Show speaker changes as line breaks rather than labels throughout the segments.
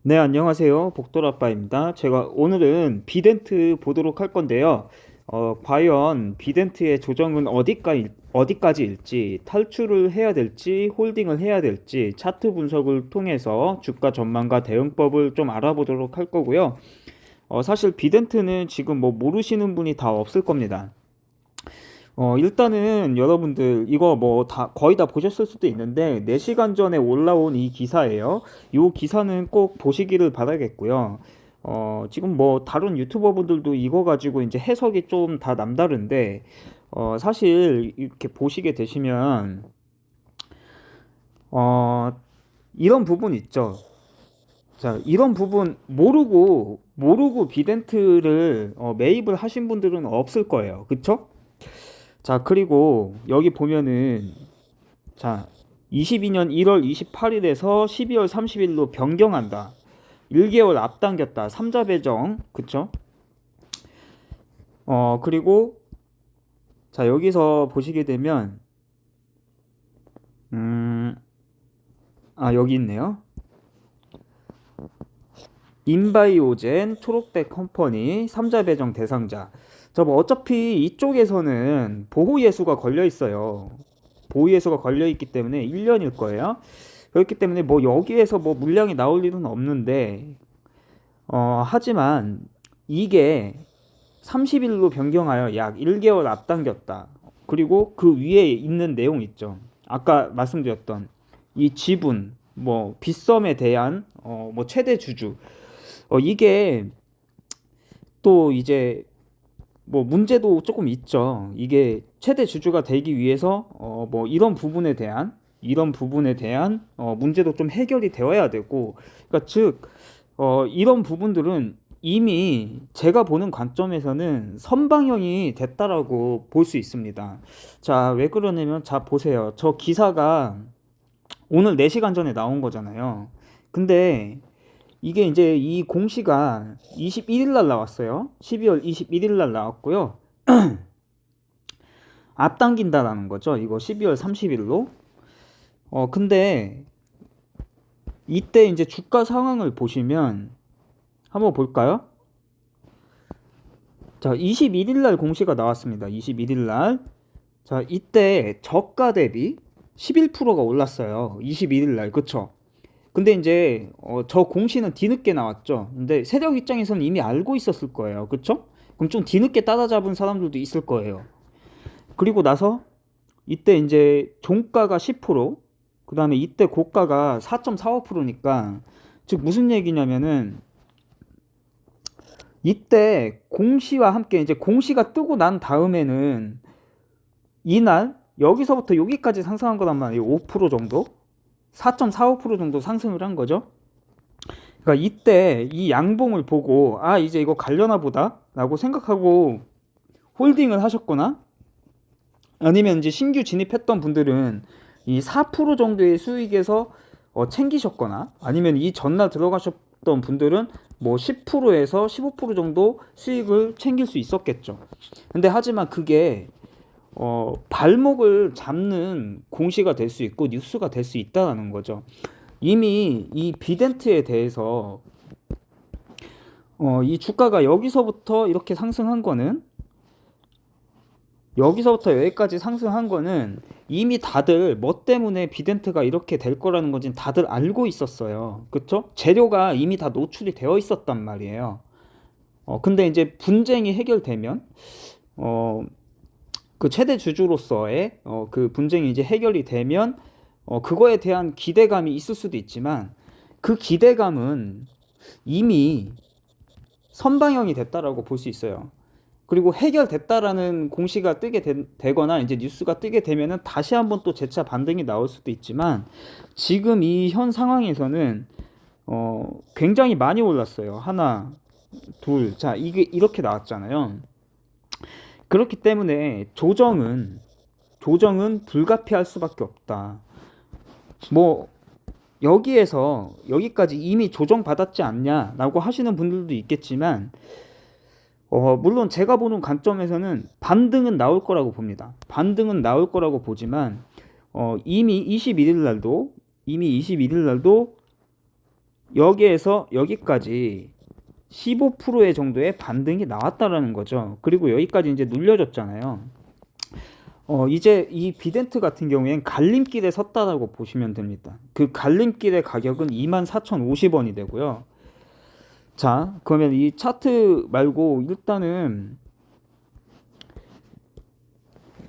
네, 안녕하세요. 복돌아빠입니다. 제가 오늘은 비덴트 보도록 할 건데요. 과연 비덴트의 조정은 어디까지일지, 탈출을 해야 될지, 홀딩을 해야 될지, 차트 분석을 통해서 주가 전망과 대응법을 좀 알아보도록 할 거고요. 사실 비덴트는 지금 뭐 모르시는 분이 다 없을 겁니다. 일단은 여러분들 이거 뭐 다 거의 다 보셨을 수도 있는데 4시간 전에 올라온 이 기사예요. 이 기사는 꼭 보시기를 바라겠고요. 지금 뭐 다른 유튜버 분들도 이거 가지고 이제 해석이 좀 다 남다른데 사실 이렇게 보시게 되시면 어, 이런 부분 있죠. 자, 이런 부분 모르고 비덴트를 매입을 하신 분들은 없을 거예요. 그쵸? 자, 그리고 여기 보면은 자, 22년 1월 28일에서 12월 30일로 변경한다. 1개월 앞당겼다. 3자 배정. 그쵸? 그리고 자, 여기서 보시게 되면 음, 여기 있네요. 인바이오젠 초록백 컴퍼니 3자 배정 대상자. 저 뭐 어차피 이쪽에서는 보호 예수가 걸려 있어요. 보호 예수가 걸려 있기 때문에 1년일 거예요. 그렇기 때문에 뭐 여기에서 뭐 물량이 나올 일은 없는데 하지만 이게 30일로 변경하여 약 1개월 앞당겼다. 그리고 그 위에 있는 내용 있죠. 아까 말씀드렸던 이 지분, 뭐 빗썸에 대한 뭐 최대 주주. 이게 또 이제 뭐 문제도 조금 있죠. 이게 최대 주주가 되기 위해서 뭐 이런 부분에 대한 문제도 좀 해결이 되어야 되고, 그러니까 즉 이런 부분들은 이미 제가 보는 관점에서는 선방형이 됐다라고 볼 수 있습니다. 자, 왜 그러냐면 자 보세요. 저 기사가 오늘 4시간 전에 나온 거잖아요. 근데 이게 이제 이 공시가 21일 날 나왔어요. 12월 21일 날 나왔고요. 앞당긴다라는 거죠. 이거 12월 30일로. 근데 이때 이제 주가 상황을 보시면 한번 볼까요? 자, 21일 날 공시가 나왔습니다. 21일 날. 자, 이때 저가 대비 11%가 올랐어요. 21일 날. 그쵸? 근데 이제 저 공시는 뒤늦게 나왔죠. 근데 세력 입장에서는 이미 알고 있었을 거예요. 그쵸? 그럼 좀 뒤늦게 따라잡은 사람들도 있을 거예요. 그리고 나서 이때 이제 종가가 10%, 그 다음에 이때 고가가 4.45%니까 즉 무슨 얘기냐면은 이때 공시와 함께 이제 공시가 뜨고 난 다음에는 이날 여기서부터 여기까지 상승한 거란 말이에요. 5% 정도? 4.45% 정도 상승을 한 거죠. 그러니까 이때 이 양봉을 보고 이제 이거 갈려나 보다 라고 생각하고 홀딩을 하셨거나 아니면 이제 신규 진입했던 분들은 이 4% 정도의 수익에서 챙기셨거나 아니면 이 전날 들어가셨던 분들은 뭐 10%에서 15% 정도 수익을 챙길 수 있었겠죠. 근데 하지만 그게 발목을 잡는 공시가 될 수 있고 뉴스가 될 수 있다는 거죠. 이미 이 비덴트에 대해서 이 주가가 여기서부터 여기까지 상승한 거는 이미 다들 뭐 때문에 비덴트가 이렇게 될 거라는 건지 다들 알고 있었어요. 그쵸? 재료가 이미 다 노출이 되어 있었단 말이에요. 근데 이제 분쟁이 해결되면 어, 그 최대 주주로서의 그 분쟁이 이제 해결이 되면 그거에 대한 기대감이 있을 수도 있지만 그 기대감은 이미 선방형이 됐다라고 볼 수 있어요. 그리고 해결됐다라는 공시가 되거나 이제 뉴스가 뜨게 되면은 다시 한번 또 재차 반등이 나올 수도 있지만 지금 이 현 상황에서는 굉장히 많이 올랐어요. 하나, 둘, 자 이게 이렇게 나왔잖아요. 그렇기 때문에 조정은 불가피할 수밖에 없다. 뭐 여기에서 여기까지 이미 조정받았지 않냐라고 하시는 분들도 있겠지만 물론 제가 보는 관점에서는 반등은 나올 거라고 봅니다. 반등은 나올 거라고 보지만 이미 21일 날도 여기에서 여기까지 15%의 정도의 반등이 나왔다라는 거죠. 그리고 여기까지 이제 눌려졌잖아요. 이제 이 비덴트 같은 경우엔 갈림길에 섰다라고 보시면 됩니다. 그 갈림길의 가격은 24,050원이 되고요. 자, 그러면 이 차트 말고 일단은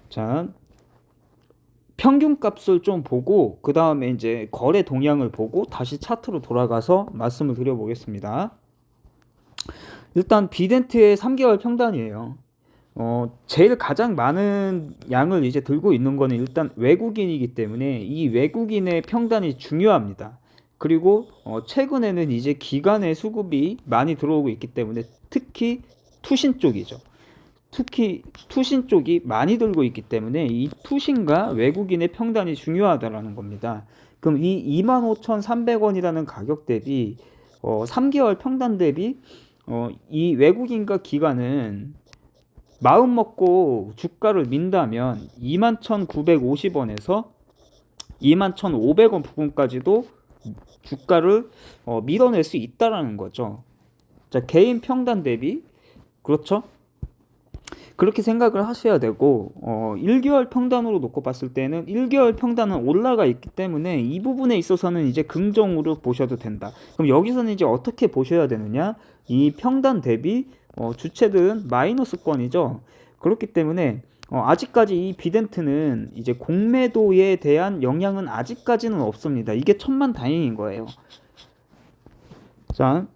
자, 평균 값을 좀 보고 그 다음에 이제 거래 동향을 보고 다시 차트로 돌아가서 말씀을 드려보겠습니다. 일단 비덴트의 3개월 평단이에요. 제일 가장 많은 양을 이제 들고 있는 거는 일단 외국인이기 때문에 이 외국인의 평단이 중요합니다. 그리고 최근에는 이제 기관의 수급이 많이 들어오고 있기 때문에 특히 투신 쪽이죠. 특히 투신 쪽이 많이 들고 있기 때문에 이 투신과 외국인의 평단이 중요하다라는 겁니다. 그럼 이 25,300원이라는 가격 대비 3개월 평단 대비 이 외국인과 기관은 마음 먹고 주가를 민다면 21,950원에서 21,500원 부분까지도 주가를 밀어낼 수 있다라는 거죠. 자, 개인 평단 대비 그렇죠? 그렇게 생각을 하셔야 되고 1개월 평단으로 놓고 봤을 때는 1개월 평단은 올라가 있기 때문에 이 부분에 있어서는 이제 긍정으로 보셔도 된다. 그럼 여기서는 이제 어떻게 보셔야 되느냐? 이 평단 대비 주체들은 마이너스권이죠. 그렇기 때문에 아직까지 이 비덴트는 이제 공매도에 대한 영향은 아직까지는 없습니다. 이게 천만다행인 거예요. 자,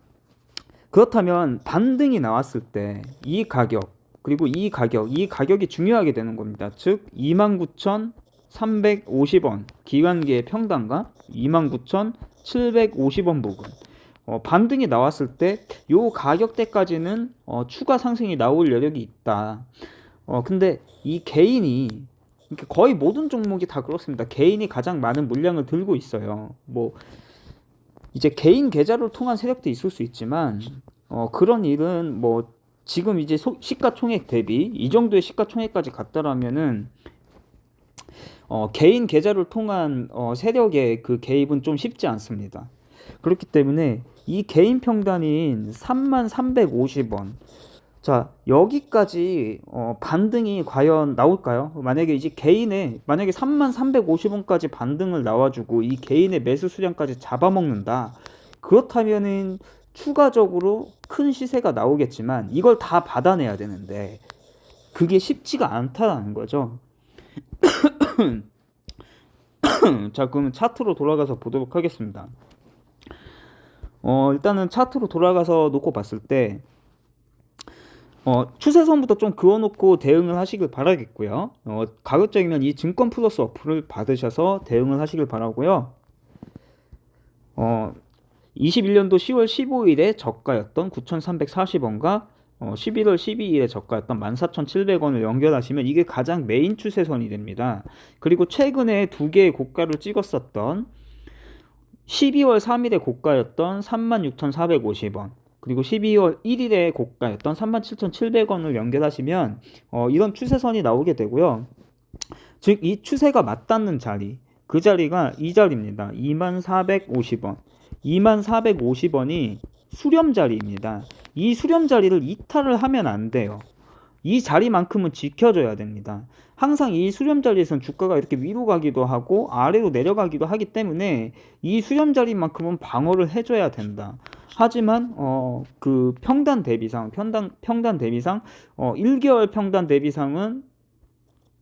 그렇다면 반등이 나왔을 때 이 가격 그리고 이 가격이 중요하게 되는 겁니다. 즉 29,350원 기관계의 평단과 29,750원 부분 반등이 나왔을 때 요 가격대까지는 추가 상승이 나올 여력이 있다. 근데 이 개인이 거의 모든 종목이 다 그렇습니다. 개인이 가장 많은 물량을 들고 있어요. 뭐 이제 개인 계좌를 통한 세력도 있을 수 있지만 그런 일은 뭐 지금 이제 시가총액 대비 이 정도의 시가총액까지 갔다라면은 개인 계좌를 통한 세력의 그 개입은 좀 쉽지 않습니다. 그렇기 때문에 이 개인 평단인 33,350원 자 여기까지 반등이 과연 나올까요? 만약에 이제 만약에 33,350원까지 반등을 나와주고 이 개인의 매수 수량까지 잡아먹는다. 그렇다면은 추가적으로 큰 시세가 나오겠지만 이걸 다 받아내야 되는데 그게 쉽지가 않다는 거죠. 자, 그러면 차트로 돌아가서 보도록 하겠습니다. 일단은 차트로 돌아가서 놓고 봤을 때 추세선부터 좀 그어놓고 대응을 하시길 바라겠고요. 가급적이면 이 증권 플러스 어플을 받으셔서 대응을 하시길 바라고요. 21년도 10월 15일에 저가였던 9,340원과 11월 12일에 저가였던 14,700원을 연결하시면 이게 가장 메인 추세선이 됩니다. 그리고 최근에 두 개의 고가를 찍었었던 12월 3일에 고가였던 36,450원 그리고 12월 1일에 고가였던 37,700원을 연결하시면 이런 추세선이 나오게 되고요. 즉 이 추세가 맞닿는 자리 그 자리가 이 자리입니다. 2450원 2450원이 수렴 자리입니다. 이 수렴 자리를 이탈을 하면 안 돼요. 이 자리만큼은 지켜줘야 됩니다. 항상 이 수렴 자리에서는 주가가 이렇게 위로 가기도 하고 아래로 내려가기도 하기 때문에 이 수렴 자리만큼은 방어를 해줘야 된다. 하지만 그 평단 대비상 1개월 평단 대비상은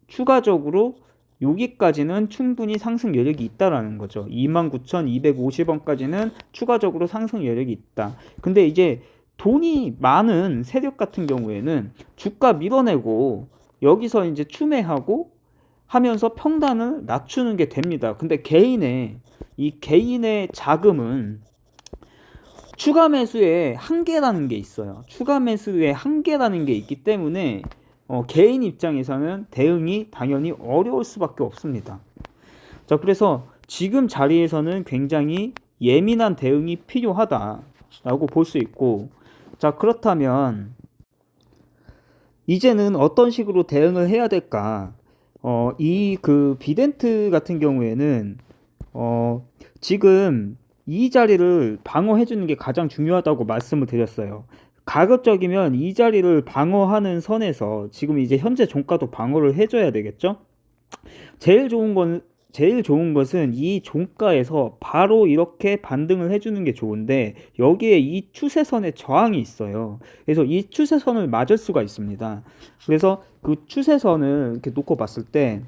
추가적으로 여기까지는 충분히 상승 여력이 있다라는 거죠. 29,250원까지는 추가적으로 상승 여력이 있다. 근데 이제 돈이 많은 세력 같은 경우에는 주가 밀어내고 여기서 이제 추매하고 하면서 평단을 낮추는 게 됩니다. 근데 개인의 자금은 추가 매수의 한계라는 게 있어요. 추가 매수의 한계라는 게 있기 때문에 개인 입장에서는 대응이 당연히 어려울 수밖에 없습니다. 자, 그래서 지금 자리에서는 굉장히 예민한 대응이 필요하다라고 볼 수 있고, 자, 그렇다면 이제는 어떤 식으로 대응을 해야 될까? 이 그 비덴트 같은 경우에는 지금 이 자리를 방어해 주는 게 가장 중요하다고 말씀을 드렸어요. 가급적이면 이 자리를 방어하는 선에서 지금 이제 현재 종가도 방어를 해줘야 되겠죠? 제일 좋은 건 제일 좋은 것은 이 종가에서 바로 이렇게 반등을 해주는 게 좋은데 여기에 이 추세선에 저항이 있어요. 그래서 이 추세선을 맞을 수가 있습니다. 그래서 그 추세선을 이렇게 놓고 봤을 때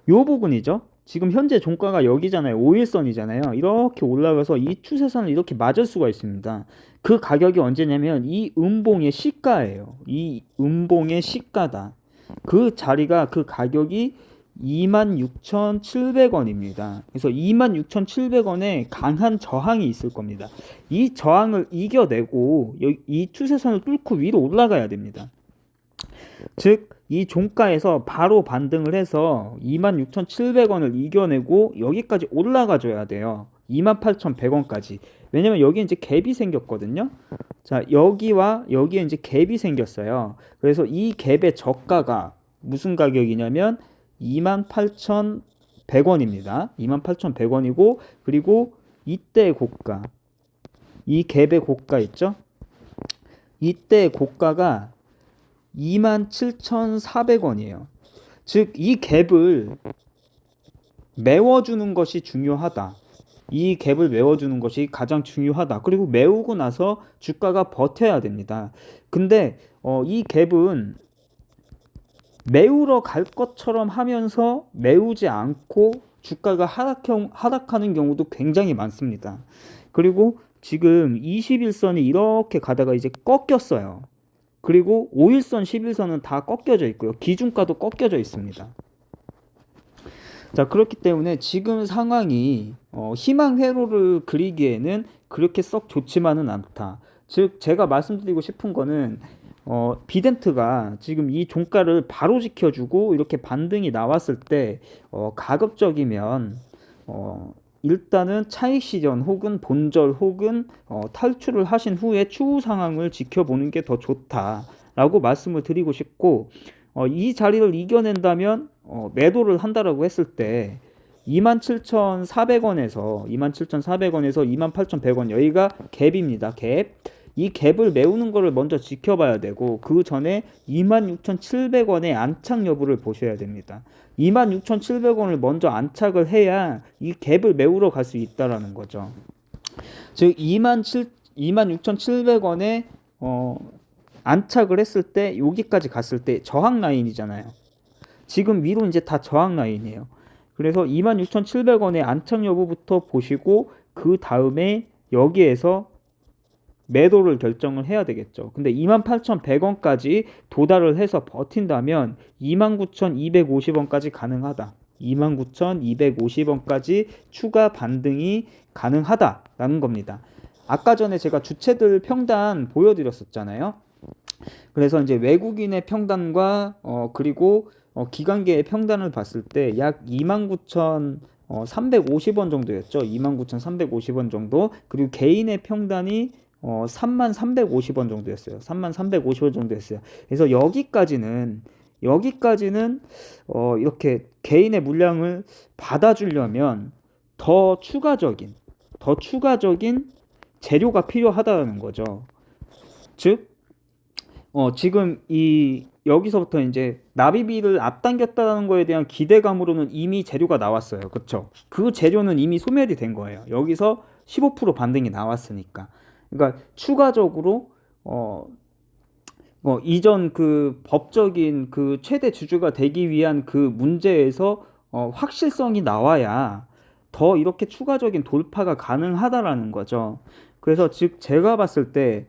요 부분이죠. 지금 현재 종가가 여기잖아요. 5일선이잖아요. 이렇게 올라가서 이 추세선을 이렇게 맞을 수가 있습니다. 그 가격이 언제냐면 이 음봉의 시가예요. 이 음봉의 시가다. 그 자리가 그 가격이 26,700원입니다. 그래서 26,700원에 강한 저항이 있을 겁니다. 이 저항을 이겨내고 이 추세선을 뚫고 위로 올라가야 됩니다. 즉, 이 종가에서 바로 반등을 해서 26,700원을 이겨내고 여기까지 올라가 줘야 돼요. 28,100원까지. 왜냐면 여기 이제 갭이 생겼거든요. 자, 여기와 여기에 이제 갭이 생겼어요. 그래서 이 갭의 저가가 무슨 가격이냐면 28,100원입니다. 28,100원이고, 그리고 이때 고가, 이 갭의 고가 있죠? 이때 고가가 27,400원이에요. 즉, 이 갭을 메워주는 것이 중요하다. 이 갭을 메워주는 것이 가장 중요하다. 그리고 메우고 나서 주가가 버텨야 됩니다. 근데 이 갭은 메우러 갈 것처럼 하면서 메우지 않고 주가가 하락하는 경우도 굉장히 많습니다. 그리고 지금 21선이 이렇게 가다가 이제 꺾였어요. 그리고 5일선, 11선은 다 꺾여져 있고요. 기준가도 꺾여져 있습니다. 자, 그렇기 때문에 지금 상황이 희망 회로를 그리기에는 그렇게 썩 좋지만은 않다. 즉, 제가 말씀드리고 싶은 거는 비덴트가 지금 이 종가를 바로 지켜주고 이렇게 반등이 나왔을 때 가급적이면 일단은 차익 시전 혹은 본절 혹은 탈출을 하신 후에 추후 상황을 지켜보는 게 더 좋다라고 말씀을 드리고 싶고, 이 자리를 이겨낸다면 매도를 한다라고 했을 때 27,400원에서 28,100원 여기가 갭입니다. 갭. 이 갭을 메우는 거를 먼저 지켜봐야 되고, 그 전에 26,700원의 안착 여부를 보셔야 됩니다. 26,700원을 먼저 안착을 해야 이 갭을 메우러 갈 수 있다라는 거죠. 즉 26,700원에 안착을 했을 때 여기까지 갔을 때 저항 라인이잖아요. 지금 위로 이제 다 저항 라인이에요. 그래서 26,700원의 안착 여부부터 보시고 그 다음에 여기에서 매도를 결정을 해야 되겠죠. 근데 28,100원까지 도달을 해서 버틴다면 29,250원까지 가능하다. 29,250원까지 추가 반등이 가능하다라는 겁니다. 아까 전에 제가 주체들 평단 보여드렸었잖아요. 그래서 이제 외국인의 평단과 그리고 기관계의 평단을 봤을 때 약 29,350원 정도였죠. 29,350원 정도. 그리고 개인의 평단이 3350원 정도였어요. 3350원 정도였어요. 그래서 여기까지는 이렇게 개인의 물량을 받아주려면 더 추가적인 재료가 필요하다는 거죠. 즉, 지금 여기서부터 이제 나비비를 앞당겼다는 거에 대한 기대감으로는 이미 재료가 나왔어요. 그렇죠? 그 재료는 이미 소멸이 된 거예요. 여기서 15% 반등이 나왔으니까. 그러니까 추가적으로 이전 그 법적인 그 최대 주주가 되기 위한 그 문제에서 확실성이 나와야 더 이렇게 추가적인 돌파가 가능하다라는 거죠. 그래서 즉 제가 봤을 때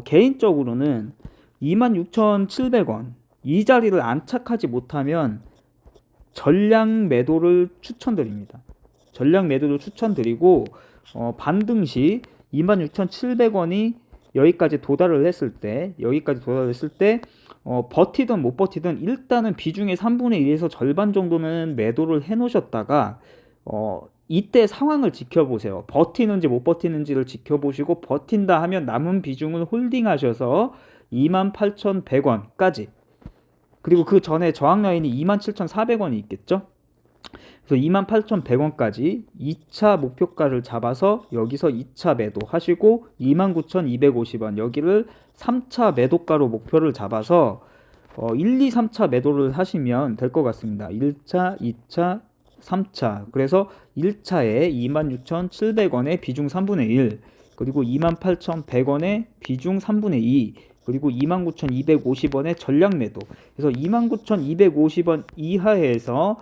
개인적으로는 26,700원 이 자리를 안착하지 못하면 전량 매도를 추천드립니다. 전량 매도를 추천드리고 반등 시 26,700원이 여기까지 도달을 했을 때 버티든 못 버티든 일단은 비중의 3분의 1에서 절반 정도는 매도를 해 놓으셨다가 이때 상황을 지켜보세요. 버티는지 못 버티는지를 지켜보시고 버틴다 하면 남은 비중을 홀딩하셔서 28,100원까지, 그리고 그 전에 저항 라인이 27,400원이 있겠죠. 그래서 28,100원까지 2차 목표가를 잡아서 여기서 2차 매도 하시고 29,250원 여기를 3차 매도가로 목표를 잡아서 1, 2, 3차 매도를 하시면 될 것 같습니다. 1차, 2차, 3차. 그래서 1차에 26,700원의 비중 3분의 1, 그리고 28,100원의 비중 3분의 2, 그리고 29,250원의 전량 매도. 그래서 29,250원 이하에서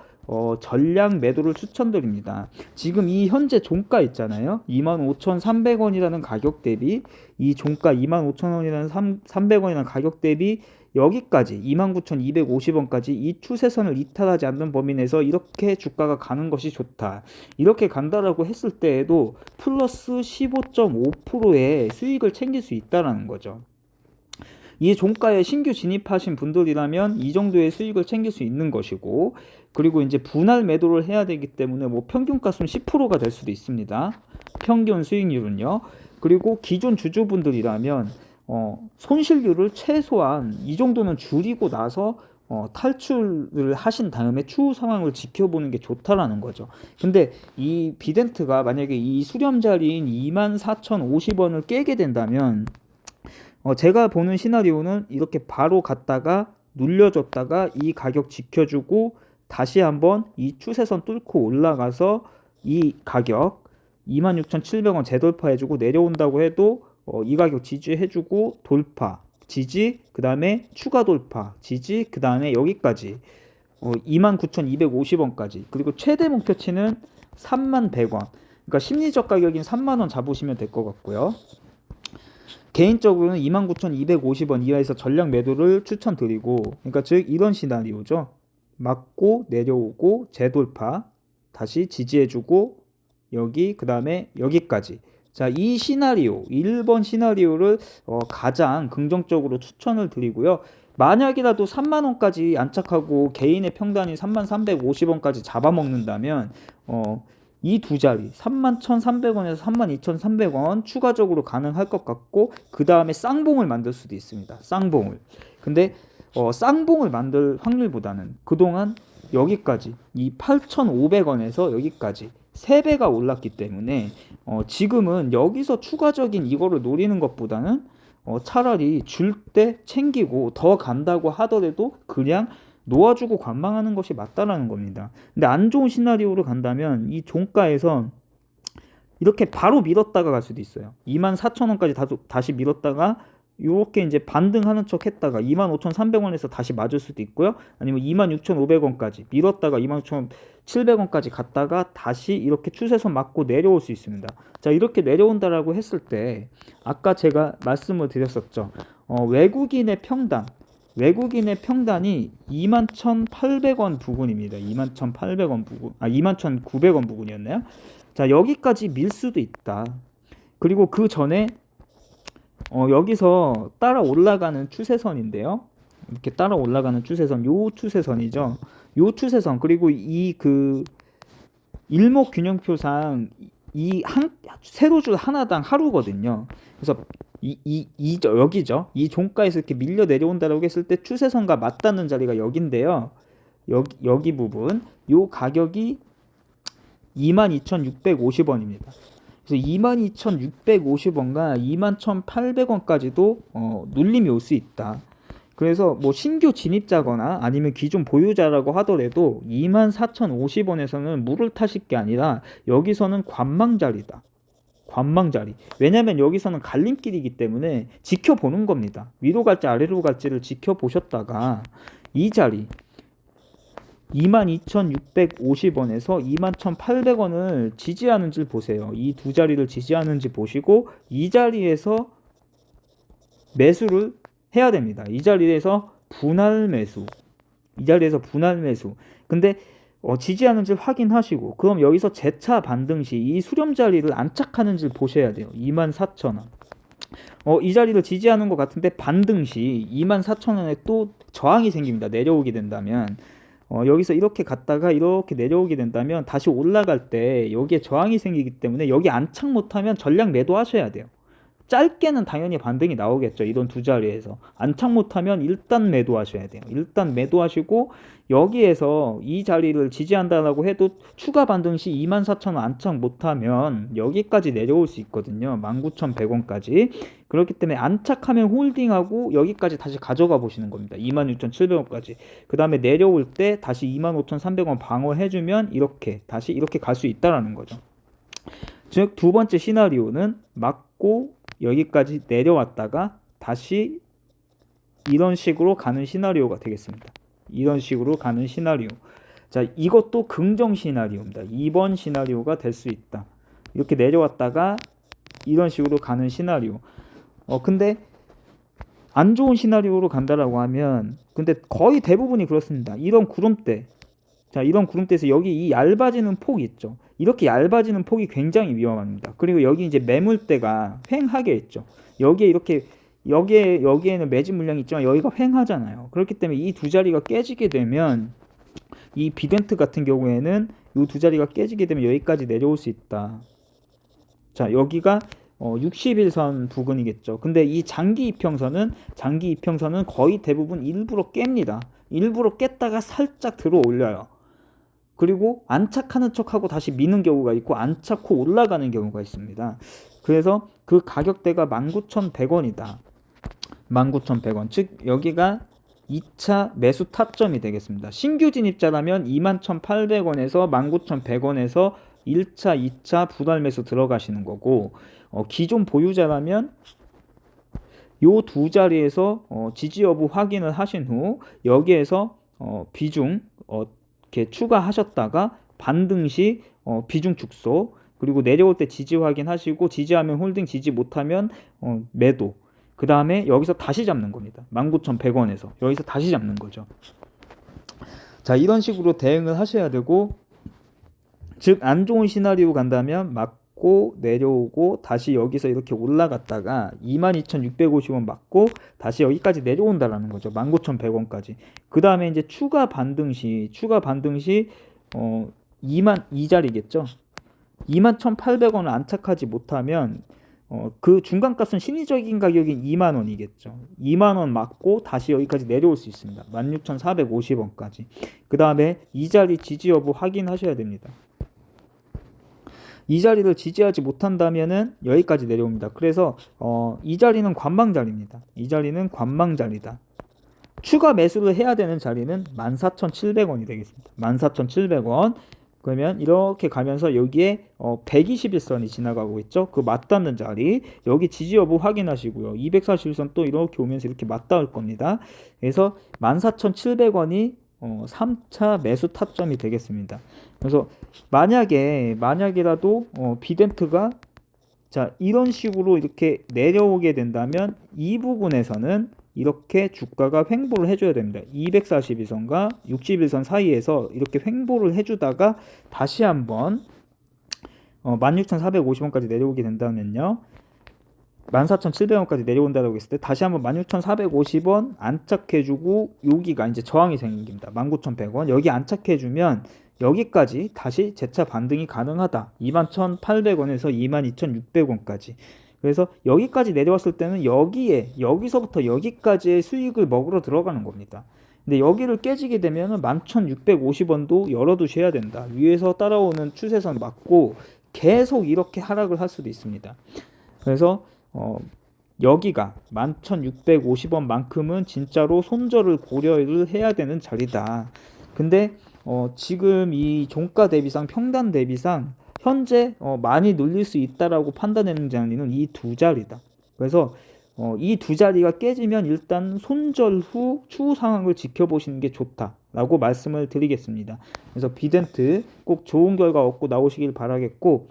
전량 매도를 추천드립니다. 지금 이 현재 종가 있잖아요. 25,300원이라는 가격 대비, 이 종가 25,000원이라는 300원이라는 가격 대비 여기까지 29,250원까지 이 추세선을 이탈하지 않는 범위 내에서 이렇게 주가가 가는 것이 좋다. 이렇게 간다라고 했을 때에도 플러스 15.5%의 수익을 챙길 수 있다라는 거죠. 이 종가에 신규 진입하신 분들이라면 이 정도의 수익을 챙길 수 있는 것이고, 그리고 이제 분할 매도를 해야 되기 때문에 뭐 평균가수는 10%가 될 수도 있습니다. 평균 수익률은요. 그리고 기존 주주분들이라면 손실률을 최소한 이 정도는 줄이고 나서 탈출을 하신 다음에 추후 상황을 지켜보는 게 좋다라는 거죠. 근데 이 비덴트가 만약에 이 수렴 자리인 24,050원을 깨게 된다면 제가 보는 시나리오는 이렇게 바로 갔다가 눌려줬다가 이 가격 지켜주고 다시 한번 이 추세선 뚫고 올라가서 이 가격 26,700원 재돌파해주고 내려온다고 해도 이 가격 지지해주고 돌파, 지지, 그 다음에 추가 돌파, 지지, 그 다음에 여기까지 29,250원까지, 그리고 최대 목표치는 31,100원. 그러니까 심리적 가격인 3만원 잡으시면 될 것 같고요. 개인적으로는 29,250원 이하에서 전량 매도를 추천드리고, 그러니까 즉 이런 시나리오죠. 맞고 내려오고 재돌파, 다시 지지해주고 여기, 그 다음에 여기까지. 자, 이 시나리오 1번 시나리오를 가장 긍정적으로 추천을 드리고요. 만약이라도 3만원까지 안착하고 개인의 평단이 33,350원까지 잡아먹는다면 이 두 자리 31,300원에서 32,300원 추가적으로 가능할 것 같고, 그 다음에 쌍봉을 만들 수도 있습니다. 쌍봉을. 근데 쌍봉을 만들 확률보다는 그동안 여기까지 이 8,500원에서 여기까지 3배가 올랐기 때문에 지금은 여기서 추가적인 이거를 노리는 것보다는 차라리 줄 때 챙기고 더 간다고 하더라도 그냥 놓아주고 관망하는 것이 맞다라는 겁니다. 근데 안 좋은 시나리오로 간다면 이 종가에서 이렇게 바로 밀었다가 갈 수도 있어요. 24,000원까지 다시 밀었다가 이렇게 이제 반등하는 척 했다가 25,300원에서 다시 맞을 수도 있고요. 아니면 26,500원까지 밀었다가 26,700원까지 갔다가 다시 이렇게 추세선 맞고 내려올 수 있습니다. 자, 이렇게 내려온다라고 했을 때 아까 제가 말씀을 드렸었죠. 외국인의 평단이 21,800원 부근입니다. 21,800원 부근, 21,900원 부근이었나요? 자, 여기까지 밀 수도 있다. 그리고 그 전에 여기서 따라 올라가는 추세선인데요. 이렇게 따라 올라가는 추세선, 요 추세선이죠. 요 추세선, 그리고 이 그 일목균형표상 이 세로줄 하나당 하루거든요. 그래서 여기죠. 이 종가에서 이렇게 밀려 내려온다라고 했을 때 추세선과 맞닿는 자리가 여기인데요. 여기 부분, 요 가격이 22,650원입니다. 그래서 22,650원과 21,800원까지도 눌림이 올 수 있다. 그래서 뭐 신규 진입자거나 아니면 기존 보유자라고 하더라도 24,050원에서는 물을 타실 게 아니라 여기서는 관망자리다. 관망자리. 왜냐면 여기서는 갈림길이기 때문에 지켜보는 겁니다. 위로 갈지 아래로 갈지를 지켜보셨다가 이 자리 22,650원에서 21,800원을 지지하는지 보세요. 이 두 자리를 지지하는지 보시고 이 자리에서 매수를 해야 됩니다. 이 자리에서 분할 매수. 근데 지지하는지 확인하시고, 그럼 여기서 재차 반등 시 이 수렴 자리를 안착하는지 보셔야 돼요. 24,000원. 이 자리를 지지하는 것 같은데 반등 시 24,000원에 또 저항이 생깁니다. 내려오게 된다면. 여기서 이렇게 갔다가 이렇게 내려오게 된다면 다시 올라갈 때 여기에 저항이 생기기 때문에 여기 안착 못하면 전량 매도하셔야 돼요. 짧게는 당연히 반등이 나오겠죠. 이런 두 자리에서 안착 못하면 일단 매도하셔야 돼요. 일단 매도하시고 여기에서 이 자리를 지지한다라고 해도 추가 반등 시 24,000원 안착 못하면 여기까지 내려올 수 있거든요. 19,100원까지. 그렇기 때문에 안착하면 홀딩하고 여기까지 다시 가져가 보시는 겁니다. 26,700원까지. 그 다음에 내려올 때 다시 25,300원 방어해주면 이렇게 다시 이렇게 갈 수 있다라는 거죠. 즉 두 번째 시나리오는 막고 여기까지 내려왔다가 다시 이런 식으로 가는 시나리오가 되겠습니다. 이런 식으로 가는 시나리오. 자, 이것도 긍정 시나리오입니다. 2번 시나리오가 될 수 있다. 이렇게 내려왔다가 이런 식으로 가는 시나리오. 근데 안 좋은 시나리오로 간다라고 하면 근데 거의 대부분이 그렇습니다. 이런 구름대. 자, 이런 구름대에서 여기 이 얇아지는 폭이 있죠. 이렇게 얇아지는 폭이 굉장히 위험합니다. 그리고 여기 이제 매물대가 횡하게 있죠. 여기에 이렇게 여기에는 매집 물량이 있지만 여기가 횡하잖아요. 그렇기 때문에 이 두 자리가 깨지게 되면 이 비덴트 같은 경우에는 이 두 자리가 깨지게 되면 여기까지 내려올 수 있다. 자, 여기가 60일선 부근이겠죠. 근데 이 장기 이평선은 거의 대부분 일부러 깹니다. 일부러 깼다가 살짝 들어 올려요. 그리고 안착하는 척하고 다시 미는 경우가 있고 안착 후 올라가는 경우가 있습니다. 그래서 그 가격대가 19,100원이다. 19,100원. 즉 여기가 2차 매수 타점이 되겠습니다. 신규 진입자라면 21,800원에서 19,100원에서 1차, 2차 분할 매수 들어가시는 거고 기존 보유자라면 요 두 자리에서 지지 여부 확인을 하신 후 여기에서 비중 이렇게 추가하셨다가 반등 시 비중 축소 그리고 내려올 때 지지 확인하시고 지지하면 홀딩 지지 못하면 매도 그 다음에 여기서 다시 잡는 겁니다. 19,100원에서 여기서 다시 잡는 거죠. 자, 이런 식으로 대응을 하셔야 되고 즉 안 좋은 시나리오 간다면 맞고 내려오고 다시 여기서 이렇게 올라갔다가 22,650원 맞고 다시 여기까지 내려온다라는 거죠. 19,100원까지. 그 다음에 이제 추가 반등 시 이 자리겠죠. 21,800원을 안착하지 못하면 그 중간값은 심리적인 가격인 2만원이겠죠. 2만원 맞고 다시 여기까지 내려올 수 있습니다. 16,450원까지. 그 다음에 이 자리 지지 여부 확인하셔야 됩니다. 이 자리를 지지하지 못한다면은 여기까지 내려옵니다. 그래서 이 자리는 관망 자리입니다. 이 자리는 관망 자리다. 추가 매수를 해야 되는 자리는 14,700원이 되겠습니다. 14,700원. 그러면 이렇게 가면서 여기에 121선이 지나가고 있죠. 그 맞닿는 자리 여기 지지 여부 확인하시고요. 241선 또 이렇게 오면서 이렇게 맞닿을 겁니다. 그래서 14,700원이 3차 매수 타점이 되겠습니다. 그래서 만약이라도 비덴트가 자 이런 식으로 이렇게 내려오게 된다면 이 부분에서는 이렇게 주가가 횡보를 해줘야 됩니다. 242선과 61선 사이에서 이렇게 횡보를 해주다가 다시 한번 16,450원까지 내려오게 된다면요. 14,700원까지 내려온다고 했을 때 다시 한번 16,450원 안착해주고 여기가 이제 저항이 생깁니다. 19,100원 여기 안착해주면 여기까지 다시 재차 반등이 가능하다. 21,800원에서 22,600원까지. 그래서 여기까지 내려왔을 때는 여기서부터 여기까지의 수익을 먹으러 들어가는 겁니다. 근데 여기를 깨지게 되면 11,650원도 열어두셔야 된다. 위에서 따라오는 추세선 맞고 계속 이렇게 하락을 할 수도 있습니다. 그래서 여기가 11,650원만큼은 진짜로 손절을 고려를 해야 되는 자리다. 근데 지금 이 종가 대비상 평단 대비상 현재 많이 눌릴 수 있다라고 판단되는 자리는 이 두 자리다. 그래서 이 두 자리가 깨지면 일단 손절 후 추후 상황을 지켜보시는 게 좋다라고 말씀을 드리겠습니다. 그래서 비덴트 꼭 좋은 결과 얻고 나오시길 바라겠고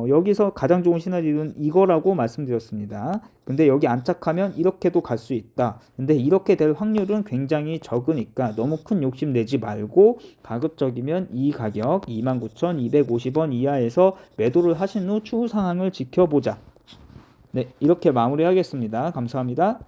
여기서 가장 좋은 시나리오는 이거라고 말씀드렸습니다. 근데 여기 안착하면 이렇게도 갈 수 있다. 근데 이렇게 될 확률은 굉장히 적으니까 너무 큰 욕심 내지 말고 가급적이면 이 가격 29,250원 이하에서 매도를 하신 후 추후 상황을 지켜보자. 네, 이렇게 마무리하겠습니다. 감사합니다.